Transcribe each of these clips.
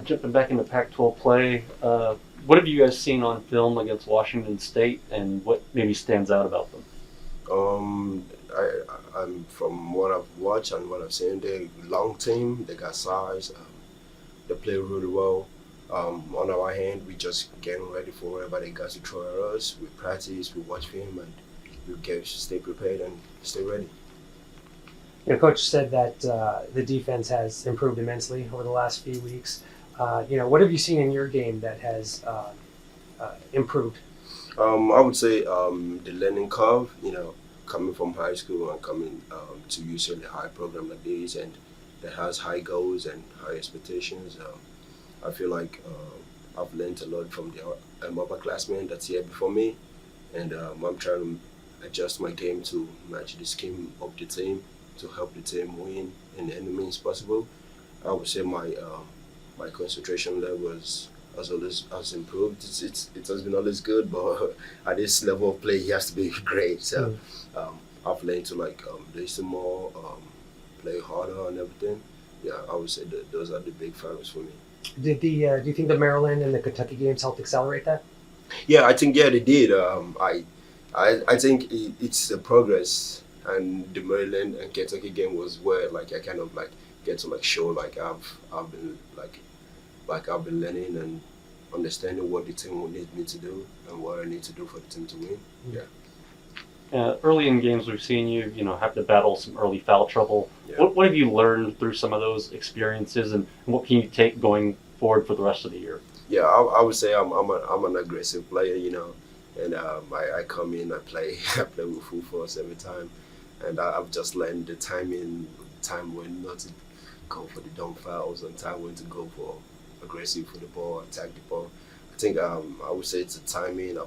Jumping back into Pac-12 play, what have you guys seen on film against Washington State, and what maybe stands out about them? Um, I'm from what I've watched and what I've seen. They're a long team. They got size. They play really well. On our hand, we just getting ready for whatever they got to throw at us. We practice, we watch film, and we get stay prepared and stay ready. Coach said that the defense has improved immensely over the last few weeks. What have you seen in your game that has improved? I would say the learning curve. Coming from high school and coming to UCLA high program like this, and that has high goals and high expectations. I feel like I've learned a lot from the upperclassmen that's here before me, and I'm trying to adjust my game to match the scheme of the team to help the team win in any means possible. I would say my concentration level has improved. It has been always good, but at this level of play, he has to be great. So I've learned to listen more, play harder, and everything. Yeah, I would say that those are the big factors for me. Do you think the Maryland and the Kentucky games helped accelerate that? Yeah, I think they did. I think it's a progress, and the Maryland and Kentucky game was where I kind of get to show I've been I've been learning and understanding what the team will need me to do and what I need to do for the team to win. Yeah. Early in games, we've seen you have to battle some early foul trouble. Yeah. What have you learned through some of those experiences, and what can you take going forward for the rest of the year? Yeah, I would say I'm an aggressive player, and I come in, I play I play with full force every time, and I've just learned the time when not to go for the dumb fouls and time when to go for aggressive for the ball, attack the ball. I think I would say it's the timing.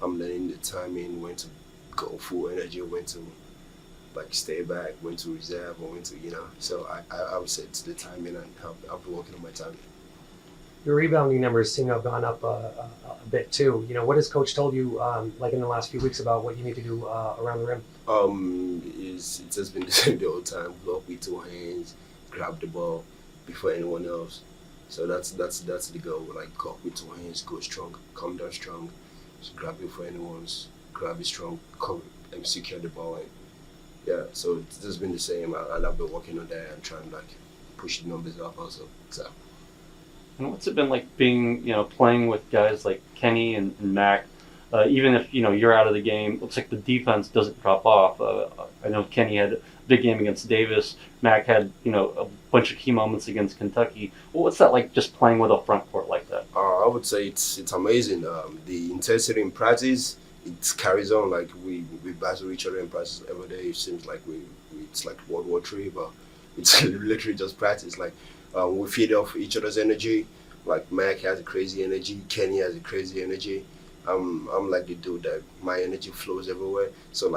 I'm learning the timing, when to go full energy, when to stay back, when to reserve, or when to So I would say it's the timing, and I've been working on my timing. Your rebounding numbers seem to have gone up a bit too. What has Coach told you, in the last few weeks, about what you need to do around the rim? It's just been the same the whole time. Block with two hands, grab the ball before anyone else. So that's the goal. Go with two hands, go strong, come down strong, just grab it for anyone's, grab it strong, come and secure the ball. And yeah, so it's just been the same. I've been working on that and trying to push the numbers up also. So. And what's it been like being playing with guys like Kenny and Mac? Even if you're out of the game, looks like the defense doesn't drop off. I know Kenny had a big game against Davis. Mac had a bunch of key moments against Kentucky. Well, what's that like, just playing with a front court like that? I would say it's amazing. The intensity in practice, it carries on. We battle each other in practice every day. It seems like it's like World War III, but it's literally just practice. We feed off each other's energy. Mac has a crazy energy, Kenny has a crazy energy. I'm like the dude that my energy flows everywhere. So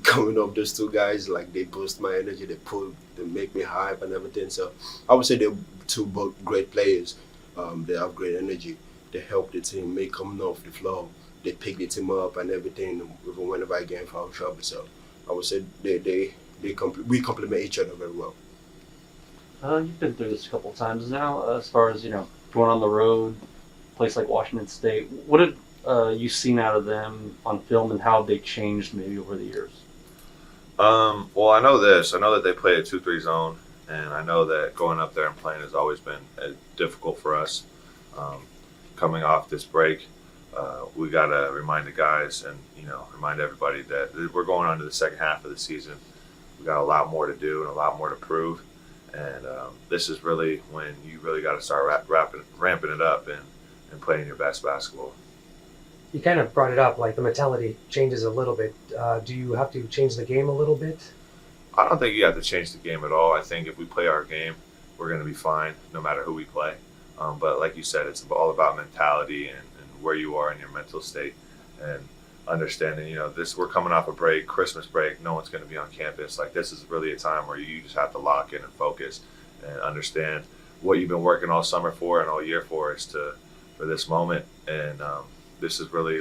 coming off those two guys, they boost my energy, they make me hype and everything. So I would say they're two both great players. They have great energy. They help the team make coming off the floor. They pick the team up and everything, even whenever I get in foul trouble. So I would say we complement each other very well. You've been through this a couple of times now, as far as going on the road, place like Washington State. What have you seen out of them on film, and how have they changed maybe over the years? Well, I know this. I know that they play a 2-3 zone, and I know that going up there and playing has always been difficult for us. Coming off this break, we got to remind the guys and remind everybody that we're going on to the second half of the season. We got a lot more to do and a lot more to prove. And this is really when you really got to start ramping it up and playing your best basketball. You kind of brought it up, the mentality changes a little bit. Do you have to change the game a little bit? I don't think you have to change the game at all. I think if we play our game, we're going to be fine no matter who we play. But like you said, it's all about mentality and where you are in your mental state. And understanding, we're coming off a break, Christmas break, no one's going to be on campus. This is really a time where you just have to lock in and focus and understand what you've been working all summer for and all year for for this moment. And this is really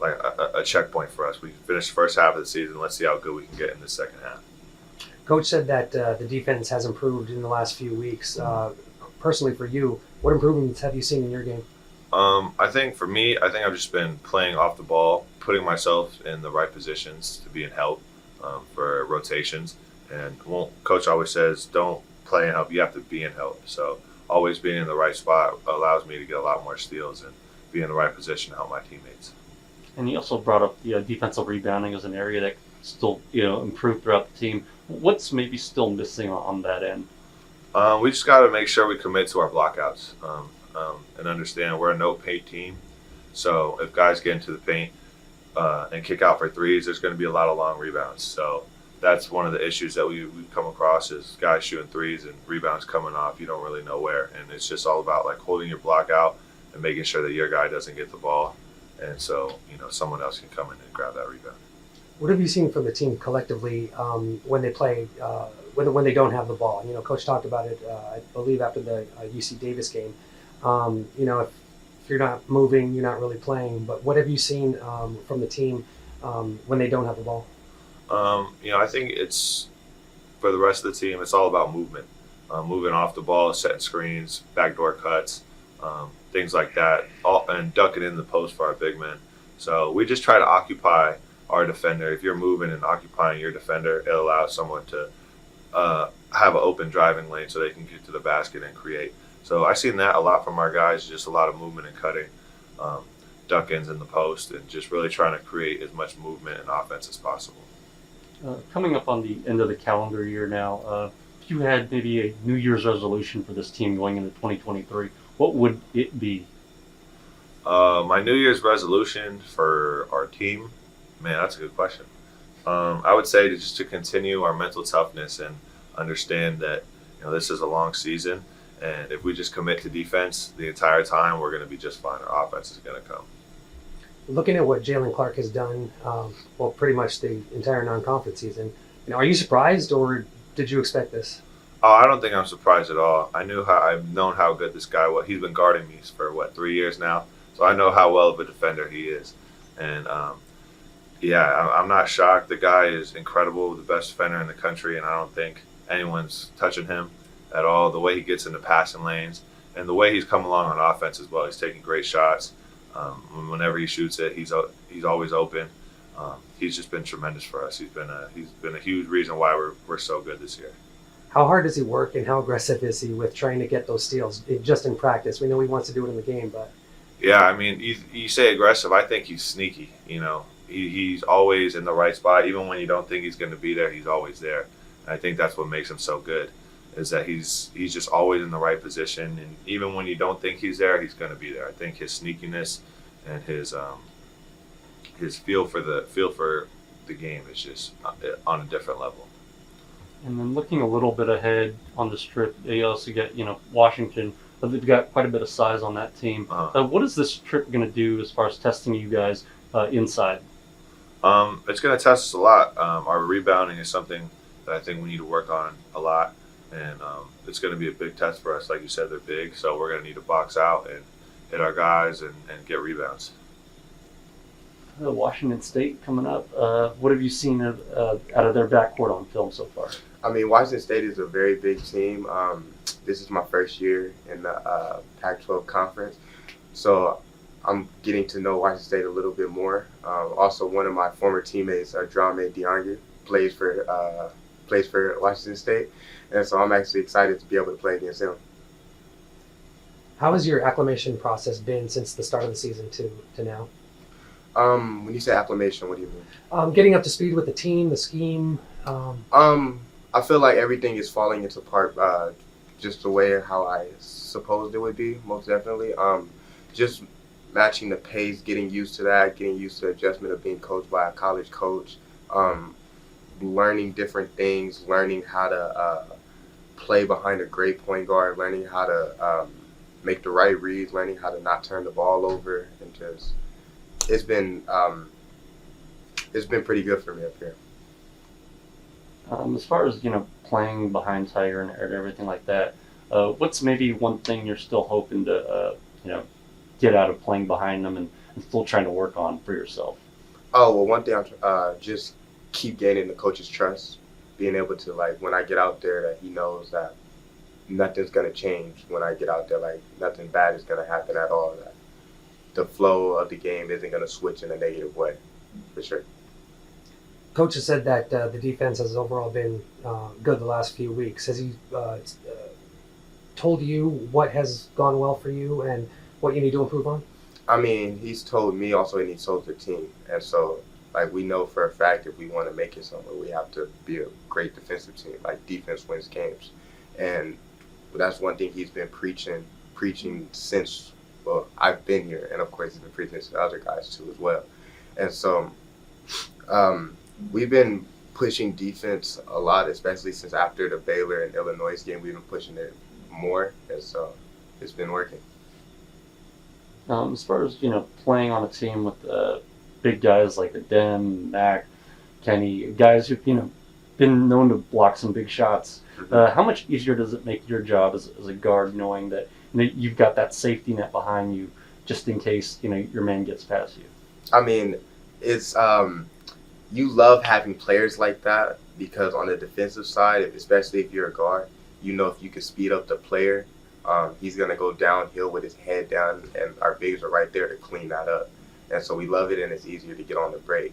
a checkpoint for us. We finished the first half of the season. Let's see how good we can get in the second half. Coach said that the defense has improved in the last few weeks. personally for you, what improvements have you seen in your game? I think for me, I've just been playing off the ball, putting myself in the right positions to be in help for rotations. And coach always says, don't play in help, you have to be in help. So always being in the right spot allows me to get a lot more steals and be in the right position to help my teammates. And you also brought up the defensive rebounding as an area that still improved throughout the team. What's maybe still missing on that end? We just got to make sure we commit to our blockouts and understand we're a no paint team. So if guys get into the paint and kick out for threes, there's going to be a lot of long rebounds. So that's one of the issues that we've come across is guys shooting threes and rebounds coming off. You don't really know where. And it's just all about like holding your block out and making sure that your guy doesn't get the ball. And so, someone else can come in and grab that rebound. What have you seen from the team collectively when they play, when they don't have the ball? Coach talked about it, I believe, after the UC Davis game. If you're not moving, you're not really playing. But what have you seen from the team when they don't have the ball? I think it's for the rest of the team. It's all about movement, moving off the ball, setting screens, backdoor cuts, things like that, and ducking in the post for our big men. So we just try to occupy our defender. If you're moving and occupying your defender, it allows someone to have an open driving lane so they can get to the basket and create. So I've seen that a lot from our guys, just a lot of movement and cutting, duck-ins in the post, and just really trying to create as much movement and offense as possible. Coming up on the end of the calendar year now, if you had maybe a New Year's resolution for this team going into 2023, what would it be? My New Year's resolution for our team, man, that's a good question. I would say to continue our mental toughness and understand that this is a long season, and if we just commit to defense the entire time, we're going to be just fine. Our offense is going to come. Looking at what Jalen Clark has done, pretty much the entire non-conference season, are you surprised or did you expect this? Oh, I don't think I'm surprised at all. I've known how good this guy was. He's been guarding me for 3 years now, so I know how well of a defender he is. And I'm not shocked. The guy is incredible, the best defender in the country, and I don't think anyone's touching him at all. The way he gets into passing lanes and the way he's come along on offense as well. He's taking great shots. Whenever he shoots it, he's always open. He's just been tremendous for us. He's been a huge reason why we're so good this year. How hard does he work and how aggressive is he with trying to get those steals just in practice? We know he wants to do it in the game, but yeah, I mean, you say aggressive. I think he's sneaky. He's always in the right spot. Even when you don't think he's going to be there, he's always there. And I think that's what makes him so good, is that he's just always in the right position. And even when you don't think he's there, he's going to be there. I think his sneakiness and his feel for the game is just on a different level. And then looking a little bit ahead on the trip, they also get Washington. But they've got quite a bit of size on that team. What is this trip going to do as far as testing you guys inside? It's going to test us a lot. Our rebounding is something that I think we need to work on a lot, and it's going to be a big test for us. Like you said, they're big, so we're going to need to box out and hit our guys and get rebounds. Washington State coming up. What have you seen out of their backcourt on film so far? I mean, Washington State is a very big team. This is my first year in the Pac-12 conference, so I'm getting to know Washington State a little bit more. Also, one of my former teammates, Jaime Jaquez Jr, plays for Washington State, and so I'm actually excited to be able to play against him. How has your acclimation process been since the start of the season to now? When you say acclimation, what do you mean? Getting up to speed with the team, the scheme. I feel like everything is falling into part just the way how I supposed it would be, most definitely. Just matching the pace, getting used to that, getting used to the adjustment of being coached by a college coach, learning different things, learning how to play behind a great point guard, learning how to make the right reads, learning how to not turn the ball over, and just it's been pretty good for me up here. As far as playing behind Tiger and everything like that, what's maybe one thing you're still hoping to get out of playing behind them and still trying to work on for yourself? Oh, well, one thing I'm just keep gaining the coach's trust, being able to, like, when I get out there, that he knows that nothing's gonna change when I get out there. Like nothing bad is gonna happen at all. Like, the flow of the game isn't gonna switch in a negative way, for sure. Coach has said that the defense has overall been good the last few weeks. Has he told you what has gone well for you and what you need to improve on? I mean, he's told me also, and he's told the team, and so like we know for a fact if we want to make it somewhere, we have to be a great defensive team. Like defense wins games, and that's one thing he's been preaching since I've been here, and of course he's been preaching to the other guys too as well. And so we've been pushing defense a lot, especially since after the Baylor and Illinois game. We've been pushing it more, and so it's been working. As far as playing on a team with big guys like Adem, Mac, Kenny, guys who've been known to block some big shots, how much easier does it make your job as a guard knowing that you've got that safety net behind you just in case your man gets past you? I mean, it's you love having players like that because on the defensive side, especially if you're a guard, if you can speed up the player, he's going to go downhill with his head down, and our bigs are right there to clean that up. And so we love it, and it's easier to get on the break.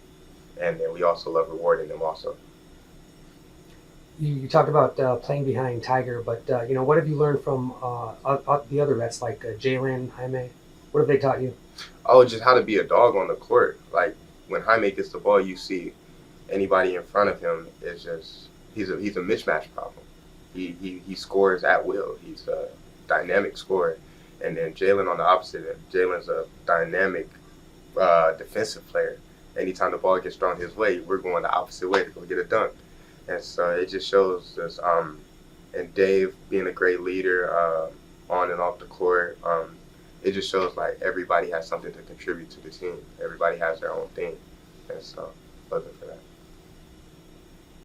And then we also love rewarding them also. You talked about playing behind Tiger, but what have you learned from the other vets like Jalen, Jaime? What have they taught you? Oh, just how to be a dog on the court. Like when Jaime gets the ball, you see anybody in front of him is just he's a mismatch problem. He scores at will. He's a dynamic scorer. And then Jalen on the opposite end. Jalen's a dynamic defensive player. Anytime the ball gets thrown his way, we're going the opposite way to go get a dunk. And so it just shows us, and Dave being a great leader on and off the court, it just shows like everybody has something to contribute to the team. Everybody has their own thing. And so, looking for that.